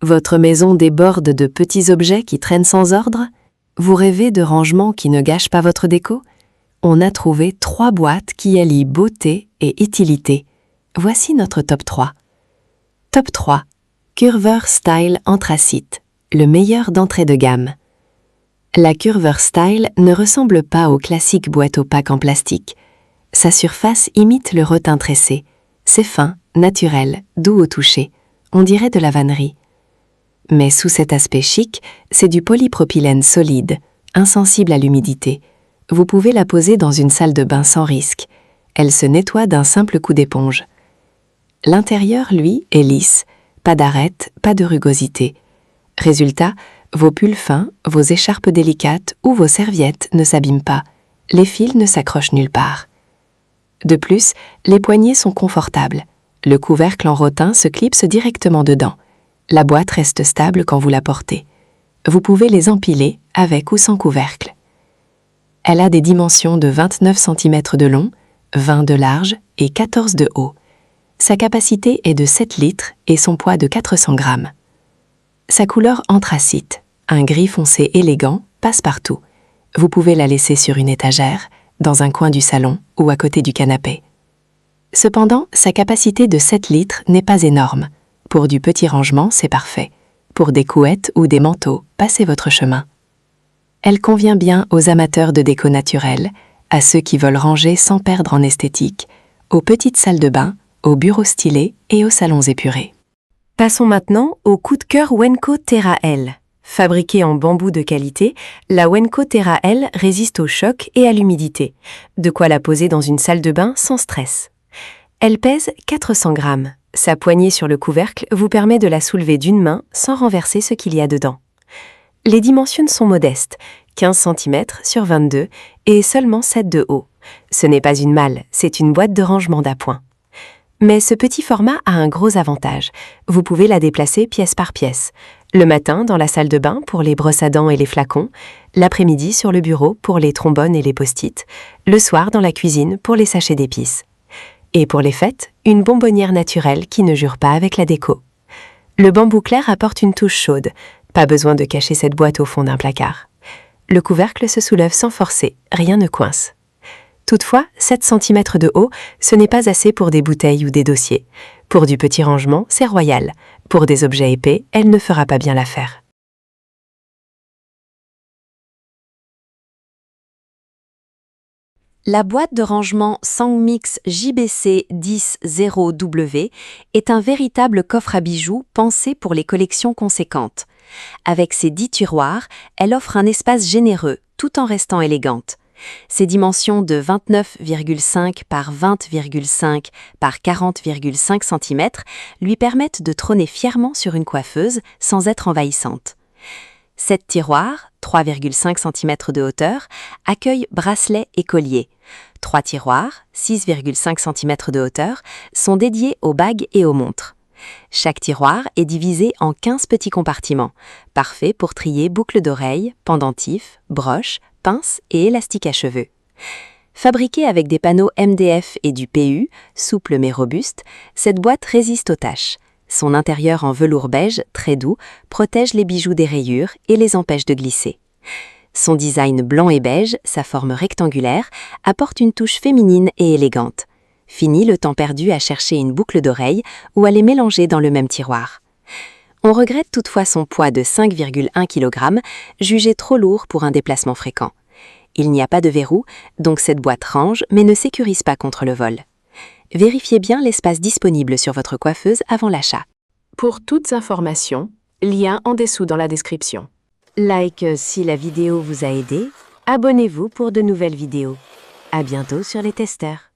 Votre maison déborde de petits objets qui traînent sans ordre? Vous rêvez de rangements qui ne gâchent pas votre déco? On a trouvé 3 boîtes qui allient beauté et utilité. Voici notre top 3. Top 3. Curver Style Anthracite, le meilleur d'entrée de gamme. La Curver Style ne ressemble pas aux classiques boîtes opaques en plastique. Sa surface imite le rotin tressé. C'est fin, naturel, doux au toucher. On dirait de la vannerie. Mais sous cet aspect chic, c'est du polypropylène solide, insensible à l'humidité. Vous pouvez la poser dans une salle de bain sans risque. Elle se nettoie d'un simple coup d'éponge. L'intérieur, lui, est lisse. Pas d'arête, pas de rugosité. Résultat, vos pulls fins, vos écharpes délicates ou vos serviettes ne s'abîment pas. Les fils ne s'accrochent nulle part. De plus, les poignées sont confortables. Le couvercle en rotin se clipse directement dedans. La boîte reste stable quand vous la portez. Vous pouvez les empiler avec ou sans couvercle. Elle a des dimensions de 29 cm de long, 20 de large et 14 de haut. Sa capacité est de 7 litres et son poids de 400 grammes. Sa couleur anthracite, un gris foncé élégant, passe partout. Vous pouvez la laisser sur une étagère, dans un coin du salon ou à côté du canapé. Cependant, sa capacité de 7 litres n'est pas énorme. Pour du petit rangement, c'est parfait. Pour des couettes ou des manteaux, passez votre chemin. Elle convient bien aux amateurs de déco naturelle, à ceux qui veulent ranger sans perdre en esthétique, aux petites salles de bain, aux bureaux stylés et aux salons épurés. Passons maintenant au coup de cœur Wenco Terra L. Fabriquée en bambou de qualité, la Wenco Terra L résiste au choc et à l'humidité. De quoi la poser dans une salle de bain sans stress. Elle pèse 400 grammes. Sa poignée sur le couvercle vous permet de la soulever d'une main sans renverser ce qu'il y a dedans. Les dimensions sont modestes, 15 cm sur 22 et seulement 7 de haut. Ce n'est pas une malle, c'est une boîte de rangement d'appoint. Mais ce petit format a un gros avantage. Vous pouvez la déplacer pièce par pièce. Le matin, dans la salle de bain pour les brosses à dents et les flacons. L'après-midi, sur le bureau pour les trombones et les post-it. Le soir, dans la cuisine pour les sachets d'épices. Et pour les fêtes, une bonbonnière naturelle qui ne jure pas avec la déco. Le bambou clair apporte une touche chaude. Pas besoin de cacher cette boîte au fond d'un placard. Le couvercle se soulève sans forcer, rien ne coince. Toutefois, 7 cm de haut, ce n'est pas assez pour des bouteilles ou des dossiers. Pour du petit rangement, c'est royal. Pour des objets épais, elle ne fera pas bien l'affaire. La boîte de rangement Sangmix JBC 10-0W est un véritable coffre à bijoux pensé pour les collections conséquentes. Avec ses 10 tiroirs, elle offre un espace généreux tout en restant élégante. Ses dimensions de 29,5 par 20,5 par 40,5 cm lui permettent de trôner fièrement sur une coiffeuse sans être envahissante. 7 tiroirs, 3,5 cm de hauteur, accueillent bracelets et colliers. 3 tiroirs, 6,5 cm de hauteur, sont dédiés aux bagues et aux montres. Chaque tiroir est divisé en 15 petits compartiments, parfaits pour trier boucles d'oreilles, pendentifs, broches, pinces et élastiques à cheveux. Fabriquée avec des panneaux MDF et du PU, souple mais robuste, cette boîte résiste aux taches. Son intérieur en velours beige, très doux, protège les bijoux des rayures et les empêche de glisser. Son design blanc et beige, sa forme rectangulaire, apporte une touche féminine et élégante. Fini le temps perdu à chercher une boucle d'oreille ou à les mélanger dans le même tiroir. On regrette toutefois son poids de 5,1 kg, jugé trop lourd pour un déplacement fréquent. Il n'y a pas de verrou, donc cette boîte range mais ne sécurise pas contre le vol. Vérifiez bien l'espace disponible sur votre coiffeuse avant l'achat. Pour toutes informations, lien en dessous dans la description. Like si la vidéo vous a aidé, abonnez-vous pour de nouvelles vidéos. À bientôt sur les testeurs.